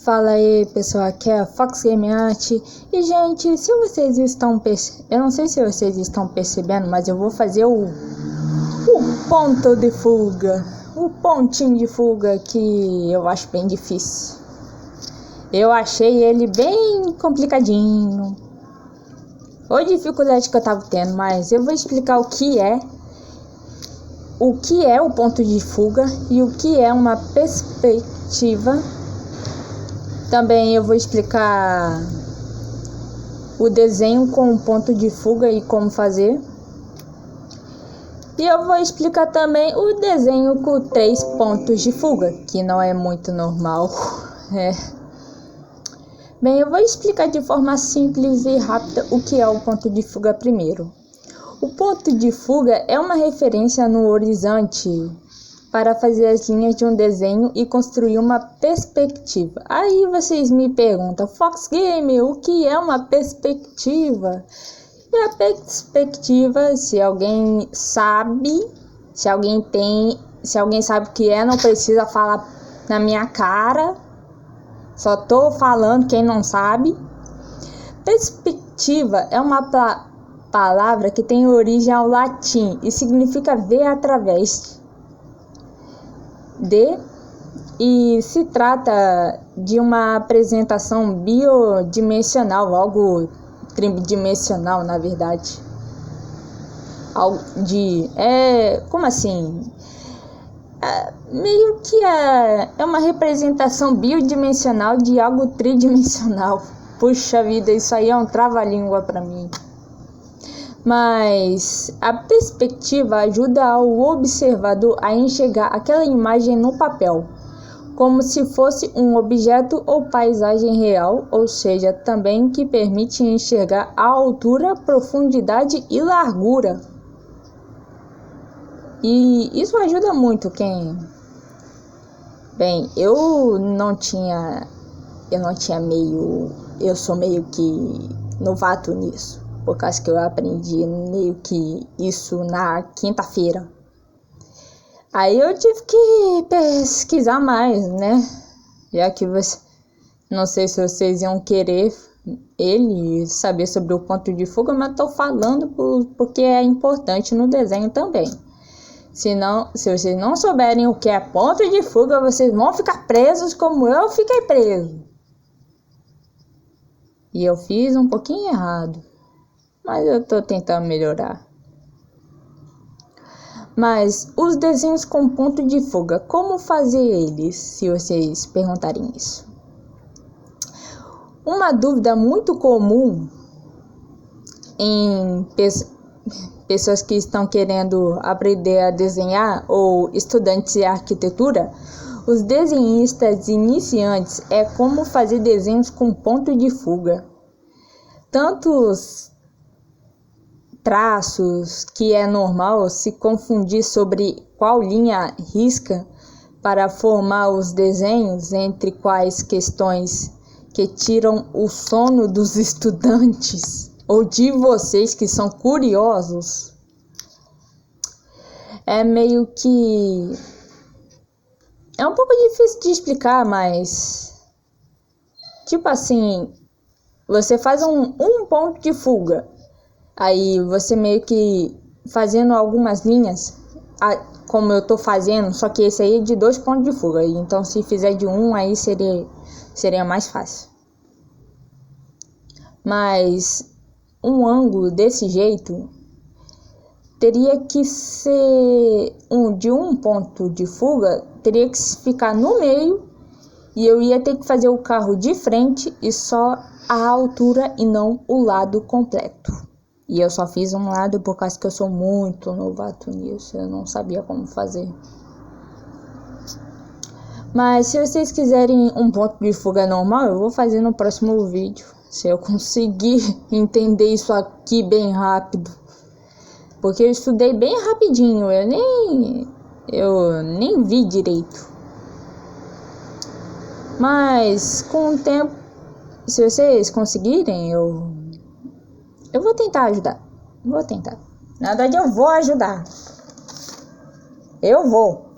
Fala aí pessoal, aqui é a Fox Game Art. E gente, se vocês estão eu não sei se vocês estão percebendo, mas eu vou fazer o ponto de fuga, o pontinho de fuga, que eu acho bem difícil. Eu achei ele bem complicadinho, ou dificuldade que eu tava tendo, mas eu vou explicar o que é o ponto de fuga e o que é uma perspectiva. Também eu vou explicar o desenho com o ponto de fuga e como fazer. E eu vou explicar também o desenho com 3 pontos de fuga, que não é muito normal. Bem, eu vou explicar de forma simples e rápida o que é o ponto de fuga primeiro. O ponto de fuga é uma referência no horizonte para fazer as linhas de um desenho e construir uma perspectiva. Aí vocês me perguntam, Fox Game, o que é uma perspectiva? E a perspectiva, se alguém sabe o que é, não precisa falar na minha cara. Só tô falando quem não sabe. Perspectiva é uma palavra que tem origem ao latim e significa ver através e se trata de uma apresentação bidimensional, algo tridimensional, na verdade. Como assim? Meio que é uma representação bidimensional de algo tridimensional. Puxa vida, isso aí é um trava-língua para mim. Mas a perspectiva ajuda o observador a enxergar aquela imagem no papel, como se fosse um objeto ou paisagem real, ou seja, também que permite enxergar a altura, profundidade e largura. E isso ajuda muito Bem, eu sou meio que novato nisso. Por causa que eu aprendi meio que isso na quinta-feira. Aí eu tive que pesquisar mais, né? Já que não sei se vocês iam querer saber sobre o ponto de fuga, mas tô falando porque é importante no desenho também. Se vocês não souberem o que é ponto de fuga, vocês vão ficar presos como eu fiquei preso. E eu fiz um pouquinho errado, mas eu tô tentando melhorar. Mas os desenhos com ponto de fuga, como fazer eles, se vocês perguntarem isso? Uma dúvida muito comum em pessoas que estão querendo aprender a desenhar ou estudantes de arquitetura, os desenhistas iniciantes, é como fazer desenhos com ponto de fuga. Tantos traços que é normal se confundir sobre qual linha risca para formar os desenhos, entre quais questões que tiram o sono dos estudantes ou de vocês que são curiosos. É meio que um pouco difícil de explicar, mas tipo assim, você faz um ponto de fuga. Aí você meio que fazendo algumas linhas, como eu tô fazendo, só que esse aí é de 2 pontos de fuga. Então se fizer de 1, aí seria mais fácil. Mas um ângulo desse jeito teria que ser de um ponto de fuga, teria que ficar no meio, e eu ia ter que fazer o carro de frente e só a altura e não o lado completo. E eu só fiz um lado por causa que eu sou muito novato nisso, eu não sabia como fazer. Mas se vocês quiserem um ponto de fuga normal, eu vou fazer no próximo vídeo, se eu conseguir entender isso aqui bem rápido. Porque eu estudei bem rapidinho, eu nem vi direito. Mas com o tempo, se vocês conseguirem, eu vou tentar ajudar. Vou tentar. Na verdade, eu vou ajudar. Eu vou.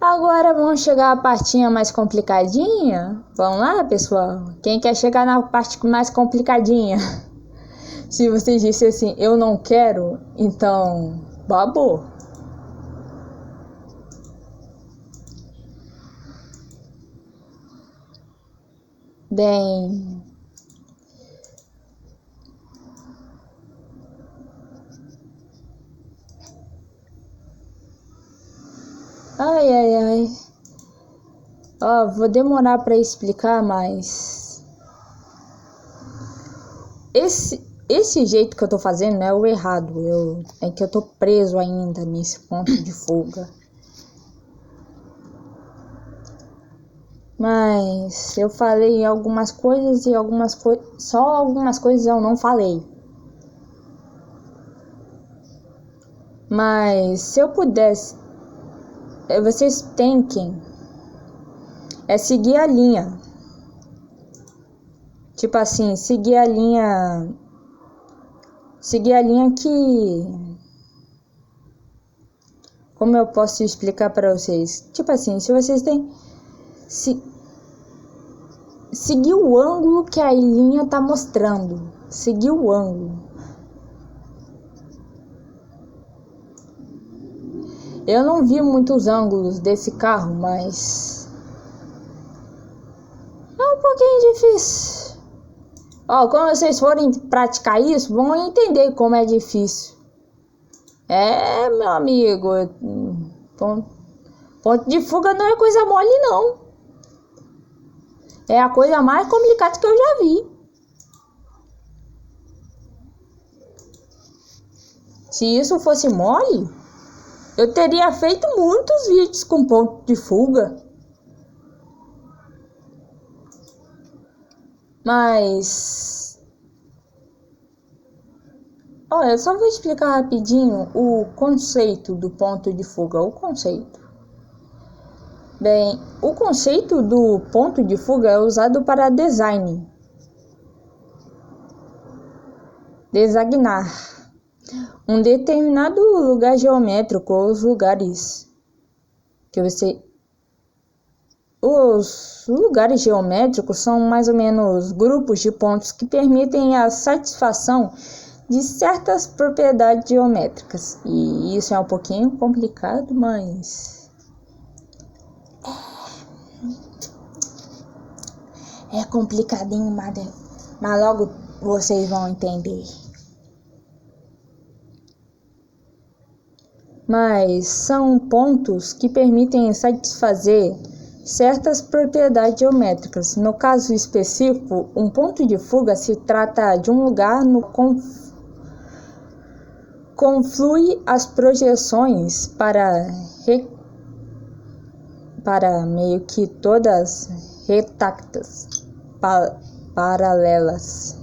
Agora vamos chegar à partinha mais complicadinha? Vamos lá, pessoal? Quem quer chegar na parte mais complicadinha? Se você disse assim, eu não quero, então babou. Bem, ai. Ó, vou demorar para explicar, mas esse jeito que eu tô fazendo não é o errado. É que eu tô preso ainda nesse ponto de fuga. Mas eu falei algumas coisas e só algumas coisas eu não falei. Mas se eu pudesse, vocês têm que seguir a linha. Tipo assim, seguir a linha que, como eu posso explicar para vocês? Tipo assim, se vocês têm seguir o ângulo que a linha tá mostrando. Seguir o ângulo. Eu não vi muitos ângulos desse carro, mas é um pouquinho difícil. Ó, quando vocês forem praticar isso, vão entender como é difícil. É, meu amigo, ponto de fuga não é coisa mole, não. É a coisa mais complicada que eu já vi. Se isso fosse mole, eu teria feito muitos vídeos com ponto de fuga. Mas olha, eu só vou explicar rapidinho o conceito do ponto de fuga. Bem, o conceito do ponto de fuga é usado para designar um determinado lugar geométrico ou os lugares que você. Os lugares geométricos são mais ou menos grupos de pontos que permitem a satisfação de certas propriedades geométricas. E isso é um pouquinho complicado, mas é complicadinho, mas logo vocês vão entender. Mas são pontos que permitem satisfazer certas propriedades geométricas. No caso específico, um ponto de fuga se trata de um lugar no conflui as projeções para meio que todas retactas, paralelas.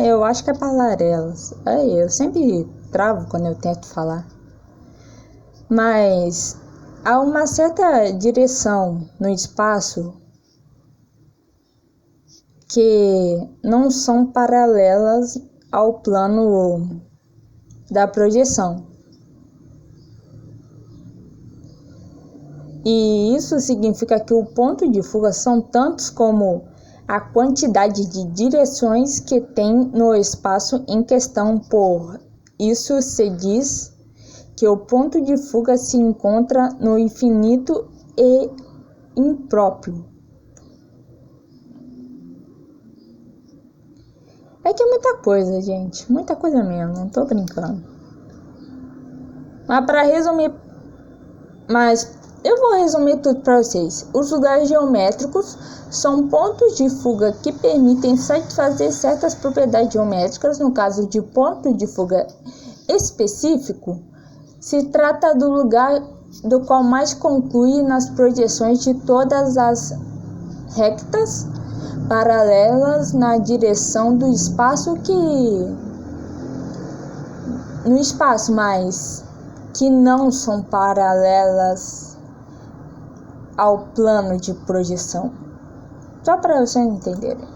Eu acho que é paralelas. Eu sempre travo quando eu tento falar. Mas há uma certa direção no espaço que não são paralelas ao plano da projeção. E isso significa que o ponto de fuga são tantos como a quantidade de direções que tem no espaço em questão. Por isso se diz que o ponto de fuga se encontra no infinito e impróprio. É que é muita coisa, gente. Muita coisa mesmo, não tô brincando. Mas eu vou resumir tudo para vocês. Os lugares geométricos são pontos de fuga que permitem satisfazer certas propriedades geométricas. No caso de ponto de fuga específico, se trata do lugar do qual mais conclui nas projeções de todas as rectas paralelas na direção do espaço mas que não são paralelas ao plano de projeção. Só para vocês entenderem.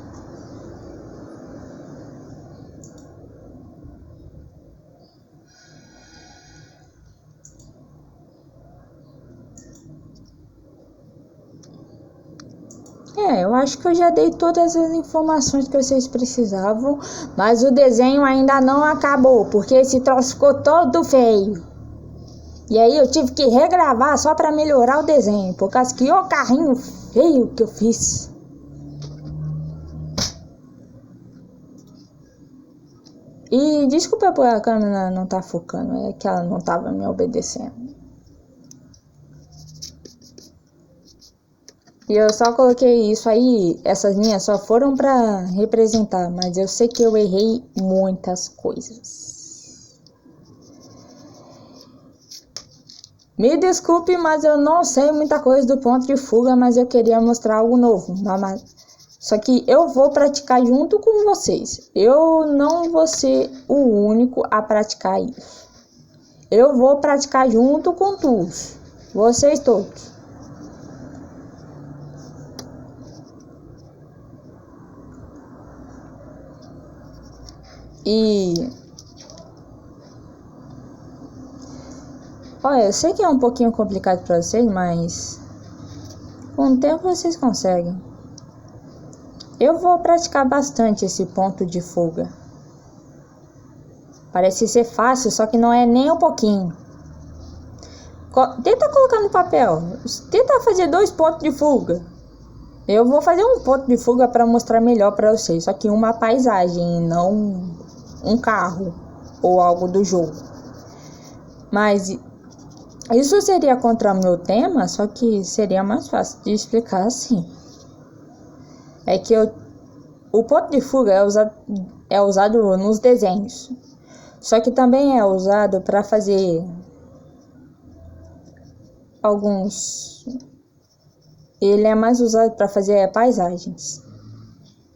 Eu acho que eu já dei todas as informações que vocês precisavam, mas o desenho ainda não acabou, porque esse troço ficou todo feio. E aí eu tive que regravar só pra melhorar o desenho, por causa que o carrinho feio que eu fiz. E desculpa por a câmera não tá focando, é que ela não tava me obedecendo. E eu só coloquei isso aí, essas linhas só foram pra representar, mas eu sei que eu errei muitas coisas. Me desculpe, mas eu não sei muita coisa do ponto de fuga, mas eu queria mostrar algo novo. Só que eu vou praticar junto com vocês. Eu não vou ser o único a praticar isso. Eu vou praticar junto com todos, vocês todos. E olha, eu sei que é um pouquinho complicado para vocês, mas com o tempo vocês conseguem. Eu vou praticar bastante esse ponto de fuga. Parece ser fácil, só que não é nem um pouquinho. Tenta colocar no papel. Tenta fazer 2 pontos de fuga. Eu vou fazer um ponto de fuga para mostrar melhor para vocês. Só que uma paisagem, não um carro ou algo do jogo. Mas isso seria contra o meu tema, só que seria mais fácil de explicar assim. É que o ponto de fuga é usado nos desenhos. Só que também é usado para fazer alguns... Ele é mais usado para fazer paisagens.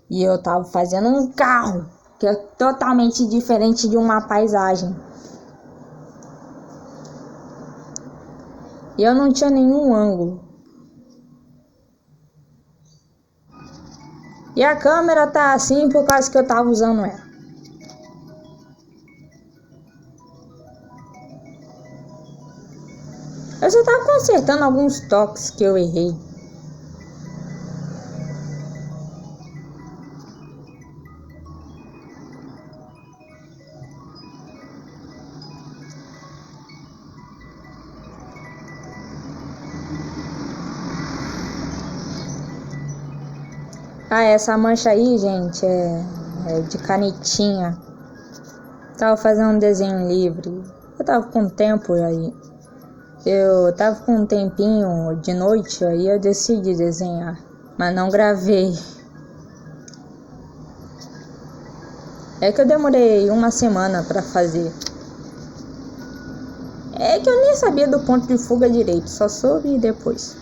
E eu tava fazendo um carro, que é totalmente diferente de uma paisagem. E eu não tinha nenhum ângulo. E a câmera tá assim por causa que eu tava usando ela. Eu só tava consertando alguns toques que eu errei. Essa mancha aí, gente, é de canetinha. Tava fazendo um desenho livre. Eu tava com tempo aí. Eu tava com um tempinho de noite, aí eu decidi desenhar, mas não gravei. É que eu demorei uma semana pra fazer. É que eu nem sabia do ponto de fuga direito, só soube depois.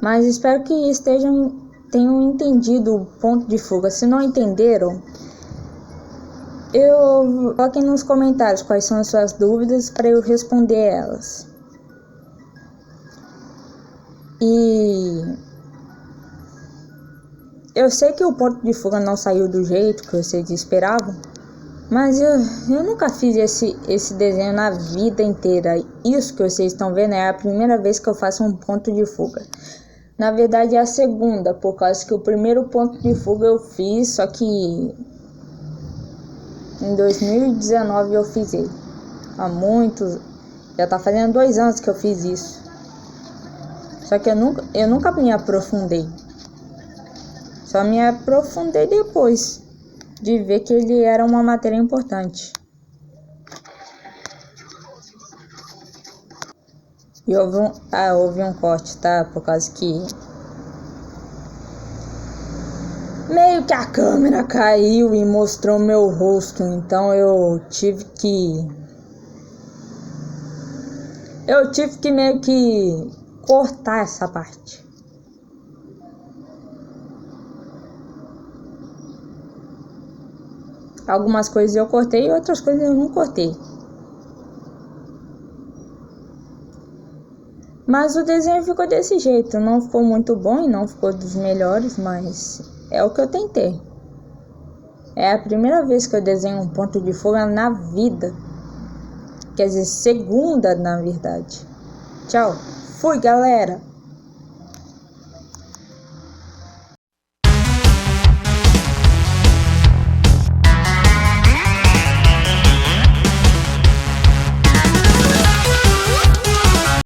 Mas espero que tenham entendido o ponto de fuga. Se não entenderam, coloquem nos comentários quais são as suas dúvidas para eu responder elas. E eu sei que o ponto de fuga não saiu do jeito que vocês esperavam, mas eu nunca fiz esse desenho na vida inteira. Isso que vocês estão vendo é a primeira vez que eu faço um ponto de fuga. Na verdade é a segunda, por causa que o primeiro ponto de fuga eu fiz, só que em 2019 eu fiz ele. Já tá fazendo 2 anos que eu fiz isso. Só que eu nunca me aprofundei. Só me aprofundei depois de ver que ele era uma matéria importante. E houve um corte, tá? Por causa que meio que a câmera caiu e mostrou meu rosto, então eu tive que meio que cortar essa parte. Algumas coisas eu cortei e outras coisas eu não cortei. Mas o desenho ficou desse jeito, não ficou muito bom e não ficou dos melhores, mas é o que eu tentei. É a primeira vez que eu desenho um ponto de fuga na vida. Quer dizer, segunda, na verdade. Tchau. Fui, galera!